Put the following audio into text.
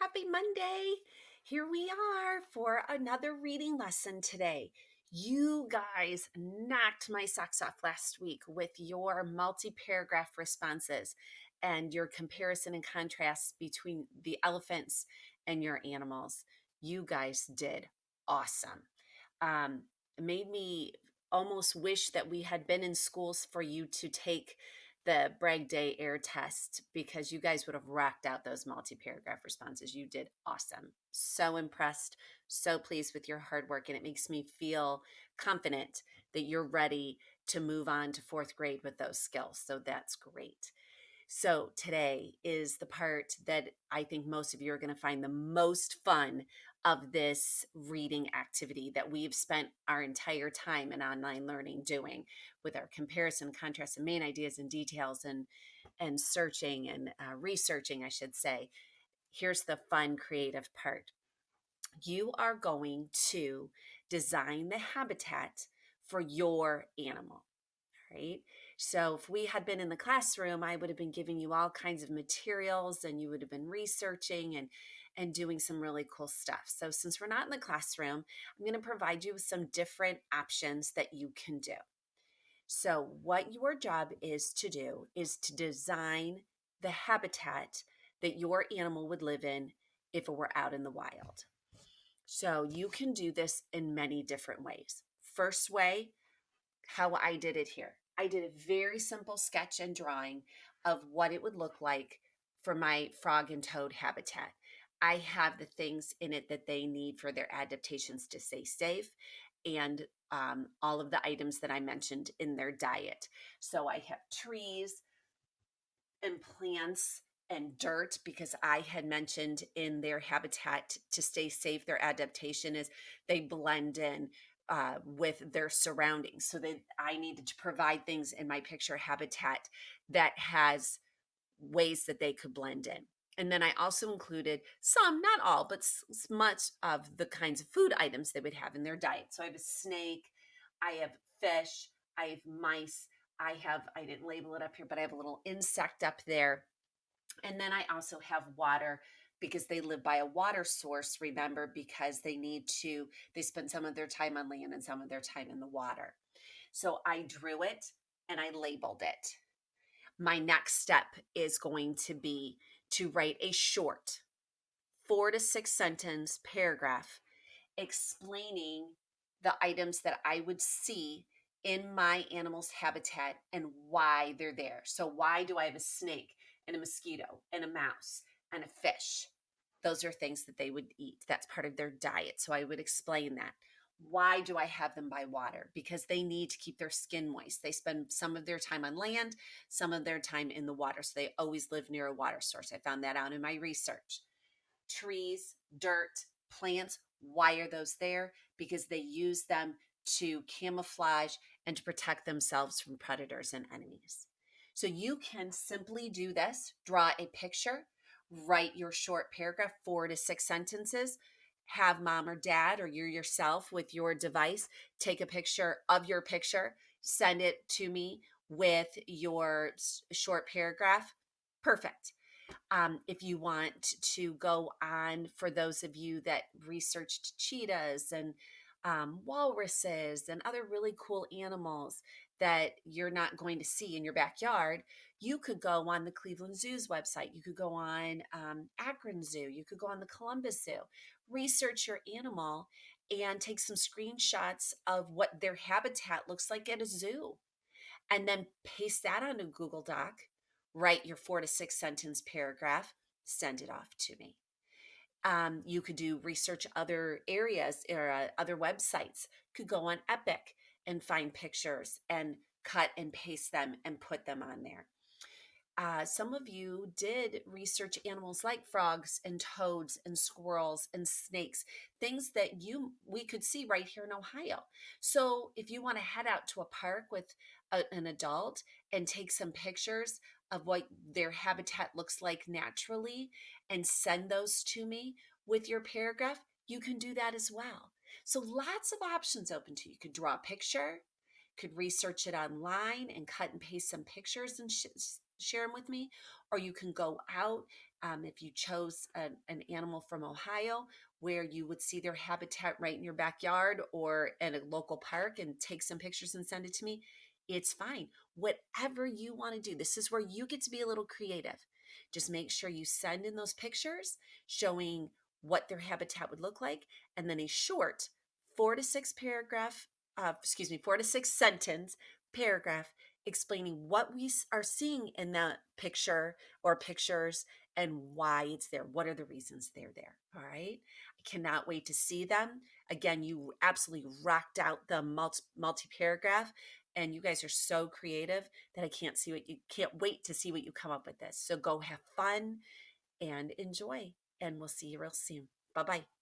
Happy Monday. Here we are for another reading lesson today. You guys knocked my socks off last week with your multi paragraph responses and your comparison and contrast between the elephants and your animals. You guys did awesome. Um, it made me almost wish that we had been in schools for you to take the Bragg Day air test because you guys would have rocked out those multi-paragraph responses. You did awesome. So impressed, so pleased with your hard work, and it makes me feel confident that you're ready to move on to fourth grade with those skills. So that's great. So today is the part that I think most of you are going to find the most fun of this reading activity that we've spent our entire time in online learning doing with our comparison, contrast, and main ideas and details and searching and researching, I should say. Here's the fun, creative part. You are going to design the habitat for your animal. Right? So if we had been in the classroom, I would have been giving you all kinds of materials and you would have been researching and doing some really cool stuff. So since we're not in the classroom, I'm going to provide you with some different options that you can do. So what your job is to do is to design the habitat that your animal would live in if it were out in the wild. So you can do this in many different ways. First way, how I did it here. I did a very simple sketch and drawing of what it would look like for my frog and toad habitat. I have the things in it that they need for their adaptations to stay safe and all of the items that I mentioned in their diet. So I have trees and plants and dirt because I had mentioned in their habitat to stay safe, their adaptation is they blend in with their surroundings. So that I needed to provide things in my picture habitat that has ways that they could blend in. And then I also included some, not all, but much of the kinds of food items they would have in their diet. So I have a snake, I have fish, I have mice, I didn't label it up here, but I have a little insect up there. And then I also have water because they live by a water source, remember, because they spend some of their time on land and some of their time in the water. So I drew it and I labeled it. My next step is going to be to write a short 4 to 6 sentence paragraph explaining the items that I would see in my animal's habitat and why they're there. So, why do I have a snake and a mosquito and a mouse and a fish? Those are things that they would eat. That's part of their diet. So, I would explain that. Why do I have them by water? Because they need to keep their skin moist. They spend some of their time on land, some of their time in the water. So, they always live near a water source. I found that out in my research. Trees, dirt, plants. Why are those there? Because they use them to camouflage and to protect themselves from predators and enemies. So you can simply do this, draw a picture, write your short paragraph, 4 to 6 sentences, have mom or dad or you yourself with your device take a picture of your picture, send it to me with your short paragraph. Perfect. If you want to go on, for those of you that researched cheetahs and walruses and other really cool animals that you're not going to see in your backyard, you could go on the Cleveland Zoo's website. You could go on Akron Zoo. You could go on the Columbus Zoo. Research your animal and take some screenshots of what their habitat looks like at a zoo and then paste that onto Google Doc, write your 4 to 6 sentence paragraph, send it off to me. You could do research other areas or other websites. Could go on Epic and find pictures and cut and paste them and put them on there. Some of you did research animals like frogs and toads and squirrels and snakes, things that we could see right here in Ohio. So if you want to head out to a park with an adult and take some pictures of what their habitat looks like naturally and send those to me with your paragraph, you can do that as well. So lots of options open to you. You could draw a picture, could research it online and cut and paste some pictures and share them with me, or you can go out. If you chose an animal from Ohio where you would see their habitat right in your backyard or in a local park and take some pictures and send it to me, it's fine. Whatever you want to do, this is where you get to be a little creative. Just make sure you send in those pictures showing what their habitat would look like, and then a short 4 to 6 paragraph, 4 to 6 sentence paragraph explaining what we are seeing in that picture or pictures and why it's there. What are the reasons they're there? All right. I cannot wait to see them. Again, you absolutely rocked out the multi paragraph, and you guys are so creative that I can't wait to see what you come up with this. So go have fun and enjoy, and we'll see you real soon. Bye bye.